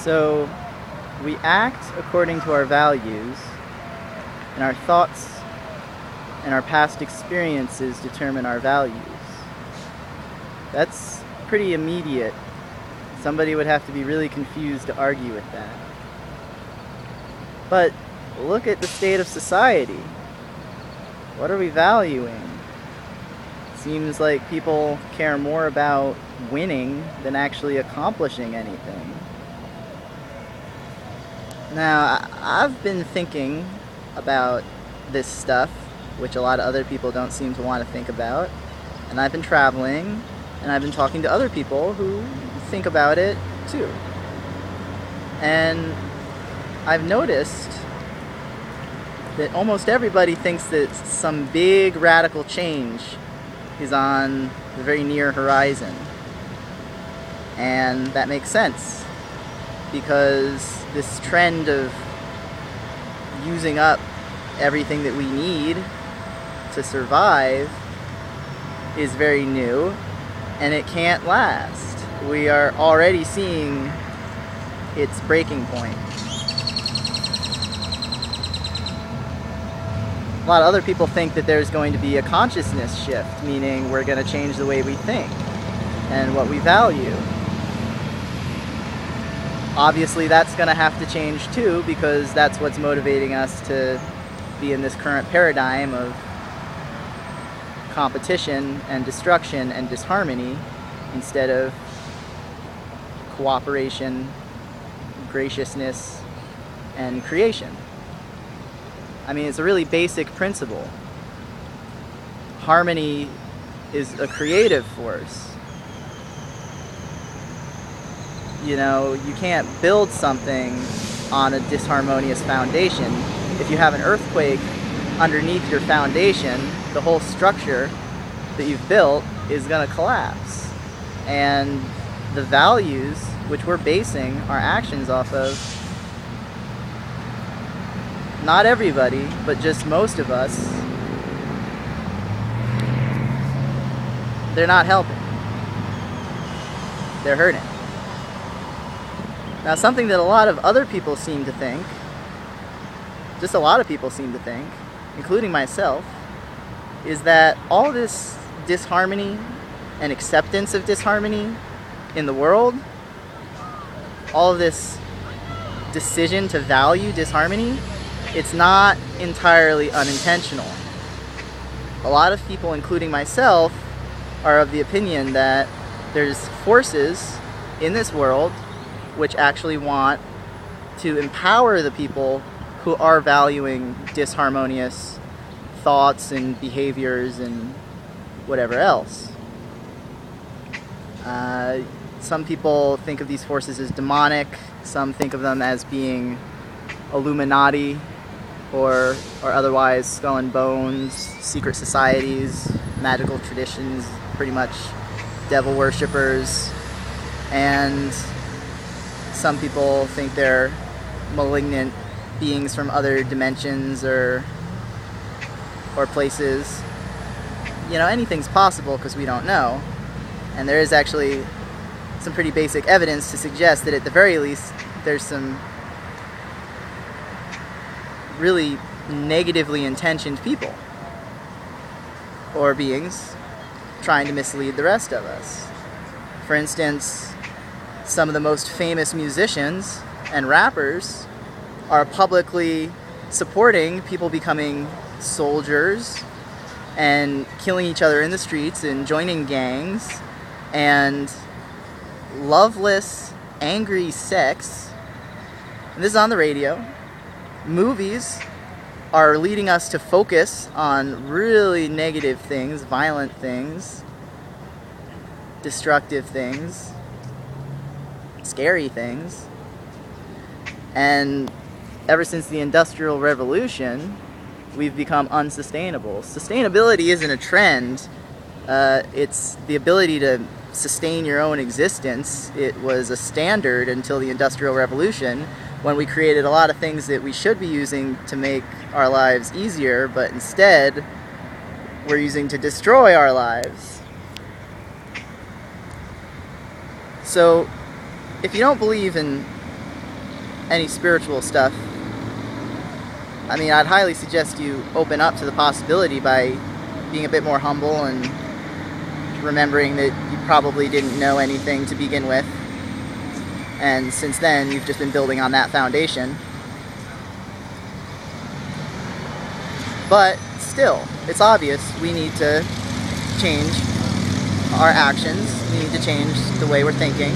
So, we act according to our values, and our thoughts and our past experiences determine our values. That's pretty immediate. Somebody would have to be really confused to argue with that. But look at the state of society. What are we valuing? It seems like people care more about winning than actually accomplishing anything. Now, I've been thinking about this stuff, which a lot of other people don't seem to want to think about, and I've been traveling, and I've been talking to other people who think about it too. And I've noticed that almost everybody thinks that some big radical change is on the very near horizon. And that makes sense, because this trend of using up everything that we need to survive is very new, and it can't last. We are already seeing its breaking point. A lot of other people think that there's going to be a consciousness shift, meaning we're going to change the way we think and what we value. Obviously, that's going to have to change too, because that's what's motivating us to be in this current paradigm of competition and destruction and disharmony instead of cooperation, graciousness, and creation. I mean, it's a really basic principle. Harmony is a creative force. You know, you can't build something on a disharmonious foundation. If you have an earthquake underneath your foundation, the whole structure that you've built is going to collapse. And the values which we're basing our actions off of, not everybody, but just most of us, they're not helping. They're hurting. Now, something that a lot of other people seem to think, just a lot of people seem to think, including myself, is that all this disharmony and acceptance of disharmony in the world, all of this decision to value disharmony, it's not entirely unintentional. A lot of people, including myself, are of the opinion that there's forces in this world which actually want to empower the people who are valuing disharmonious thoughts and behaviors and whatever else. Some people think of these forces as demonic. Some think of them as being Illuminati or otherwise Skull and Bones, secret societies, magical traditions, pretty much devil worshippers. And some people think they're malignant beings from other dimensions or places. You know, anything's possible because we don't know. And there is actually some pretty basic evidence to suggest that at the very least there's some really negatively intentioned people or beings trying to mislead the rest of us. For instance, some of the most famous musicians and rappers are publicly supporting people becoming soldiers and killing each other in the streets and joining gangs and loveless, angry sex. And this is on the radio. Movies are leading us to focus on really negative things, violent things, destructive things, scary things. And ever since the Industrial Revolution, we've become unsustainable. Sustainability isn't a trend. It's the ability to sustain your own existence. It was a standard until the Industrial Revolution, when we created a lot of things that we should be using to make our lives easier, but instead we're using to destroy our lives. So if you don't believe in any spiritual stuff, I mean, I'd highly suggest you open up to the possibility by being a bit more humble and remembering that you probably didn't know anything to begin with, and since then you've just been building on that foundation. But still, it's obvious we need to change our actions. We need to change the way we're thinking.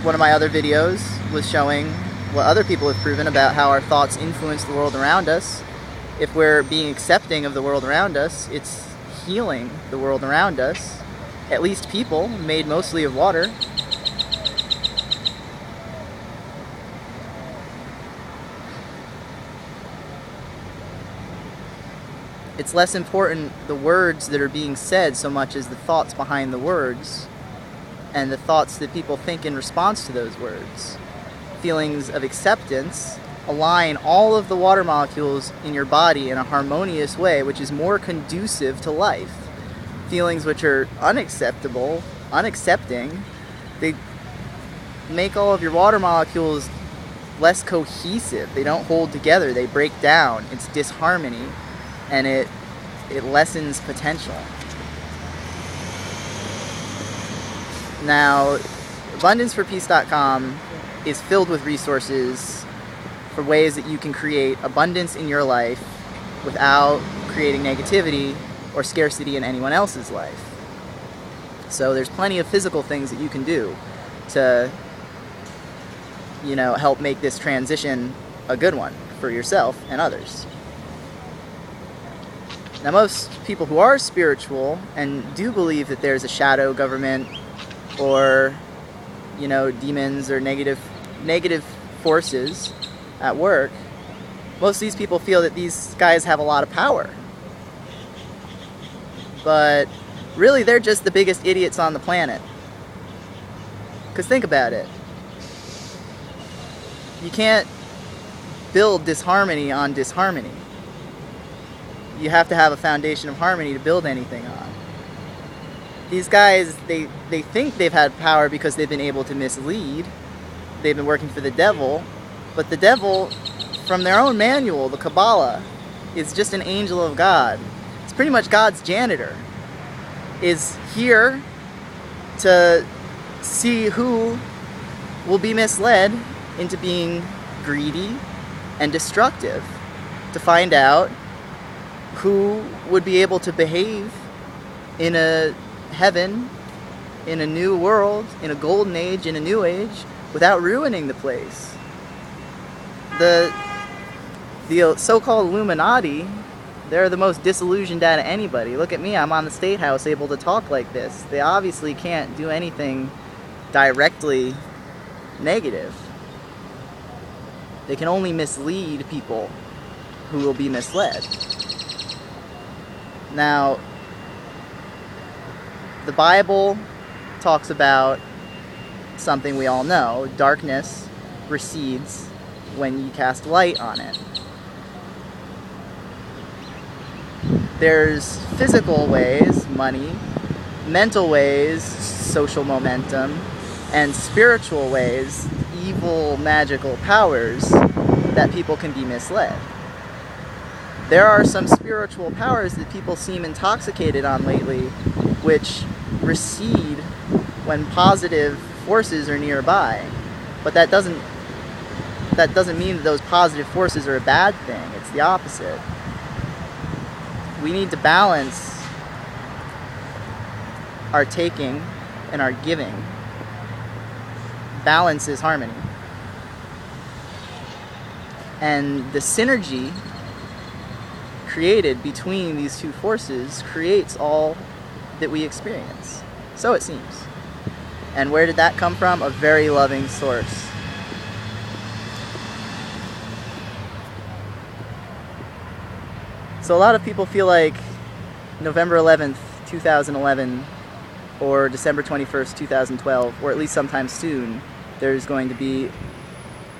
One of my other videos was showing what other people have proven about how our thoughts influence the world around us. If we're being accepting of the world around us, it's healing the world around us. At least people made mostly of water. It's less important the words that are being said so much as the thoughts behind the words and the thoughts that people think in response to those words. Feelings of acceptance align all of the water molecules in your body in a harmonious way, which is more conducive to life. Feelings which are unaccepting, they make all of your water molecules less cohesive. They don't hold together, they break down. It's disharmony, and it lessens potential. Now, AbundanceForPeace.com is filled with resources for ways that you can create abundance in your life without creating negativity or scarcity in anyone else's life. So there's plenty of physical things that you can do to, help make this transition a good one for yourself and others. Now, most people who are spiritual and do believe that there's a shadow government or demons or negative forces at work, most of these people feel that these guys have a lot of power. But really, they're just the biggest idiots on the planet. Because think about it. You can't build disharmony on disharmony. You have to have a foundation of harmony to build anything on. These guys, they think they've had power because they've been able to mislead. They've been working for the devil. But the devil, from their own manual, the Kabbalah, is just an angel of God. It's pretty much God's janitor. Is here to see who will be misled into being greedy and destructive. To find out who would be able to behave in a heaven, in a new world, in a golden age, in a new age, without ruining the place. The so-called Illuminati, they're the most disillusioned out of anybody. Look at me, I'm on the State House able to talk like this. They obviously can't do anything directly negative. They can only mislead people who will be misled. Now, the Bible talks about something we all know. Darkness recedes when you cast light on it. There's physical ways, money, mental ways, social momentum, and spiritual ways, evil magical powers, that people can be misled. There are some spiritual powers that people seem intoxicated on lately, which recede when positive forces are nearby. But that doesn't mean that those positive forces are a bad thing. It's the opposite. We need to balance our taking and our giving. Balance is harmony. And the synergy created between these two forces creates all that we experience. So it seems. And where did that come from? A very loving source. So a lot of people feel like November 11th, 2011, or December 21st, 2012, or at least sometime soon, there's going to be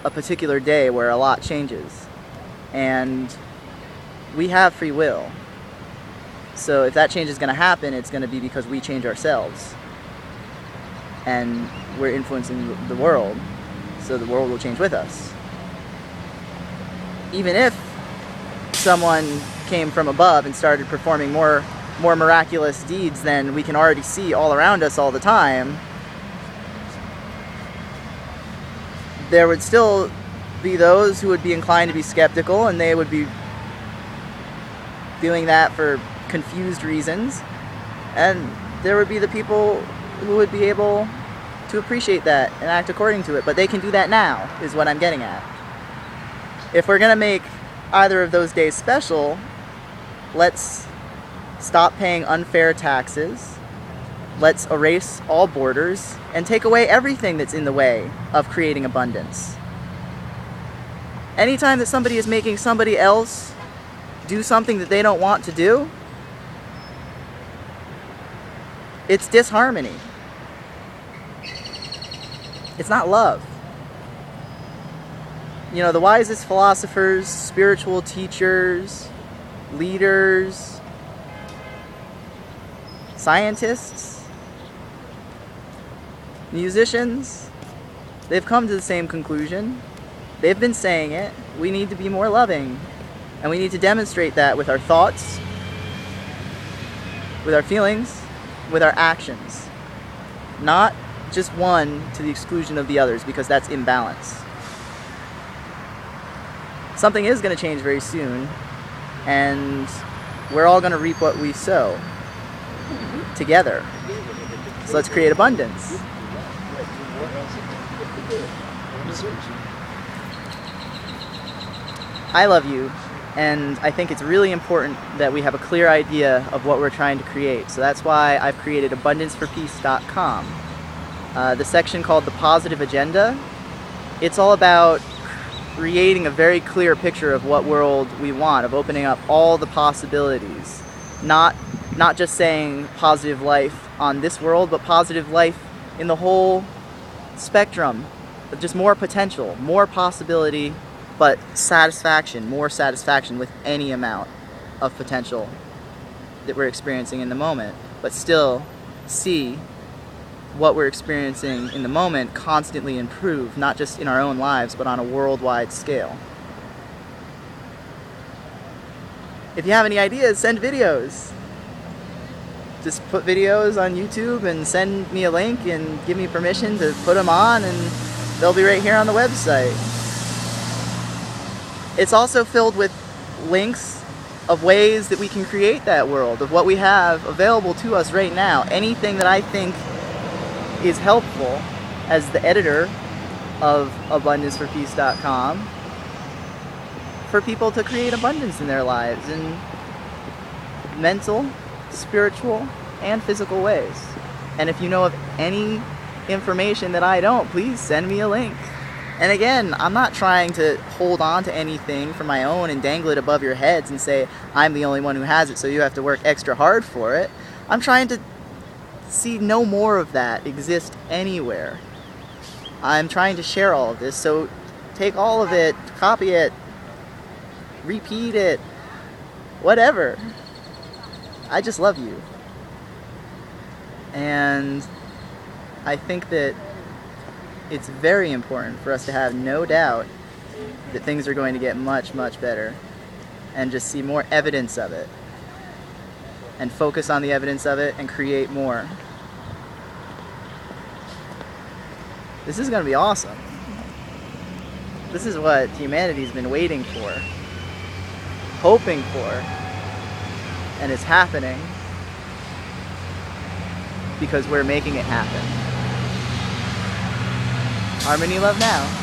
a particular day where a lot changes. And we have free will. So if that change is going to happen, it's going to be because we change ourselves. And we're influencing the world. so the world will change with us. Even if someone came from above and started performing more miraculous deeds than we can already see all around us all the time, there would still be those who would be inclined to be skeptical, and they would be doing that for confused reasons. And there would be the people who would be able to appreciate that and act according to it. But they can do that now, is what I'm getting at. If we're going to make either of those days special, let's stop paying unfair taxes. Let's erase all borders and take away everything that's in the way of creating abundance. Anytime that somebody is making somebody else do something that they don't want to do, it's disharmony. It's not love. You know, the wisest philosophers, spiritual teachers, leaders, scientists, musicians, they've come to the same conclusion. They've been saying it. We need to be more loving. And we need to demonstrate that with our thoughts, with our feelings, with our actions. Not just one to the exclusion of the others, because that's imbalance. Something is going to change very soon, and we're all going to reap what we sow together. So let's create abundance. I love you, and I think it's really important that we have a clear idea of what we're trying to create. So that's why I've created abundanceforpeace.com. The section called The Positive Agenda, it's all about creating a very clear picture of what world we want, of opening up all the possibilities. Not just saying positive life on this world, but positive life in the whole spectrum. Just more potential, more possibility, but satisfaction, more satisfaction with any amount of potential that we're experiencing in the moment. But still see what we're experiencing in the moment constantly improve, not just in our own lives, but on a worldwide scale. If you have any ideas, send videos. Just put videos on YouTube and send me a link and give me permission to put them on, and they'll be right here on the website. It's also filled with links of ways that we can create that world, of what we have available to us right now. Anything that I think is helpful as the editor of abundanceforpeace.com for people to create abundance in their lives in mental, spiritual, and physical ways. And if you know of any information that I don't, please send me a link. And again, I'm not trying to hold on to anything for my own and dangle it above your heads and say, I'm the only one who has it, so you have to work extra hard for it. I'm trying to see no more of that exist anywhere. I'm trying to share all of this, so take all of it, copy it, repeat it, whatever. I just love you. And I think that it's very important for us to have no doubt that things are going to get much, much better, and just see more evidence of it, and focus on the evidence of it and create more. This is going to be awesome. This is what humanity's been waiting for, hoping for, and it's happening because we're making it happen. Harmony, love now.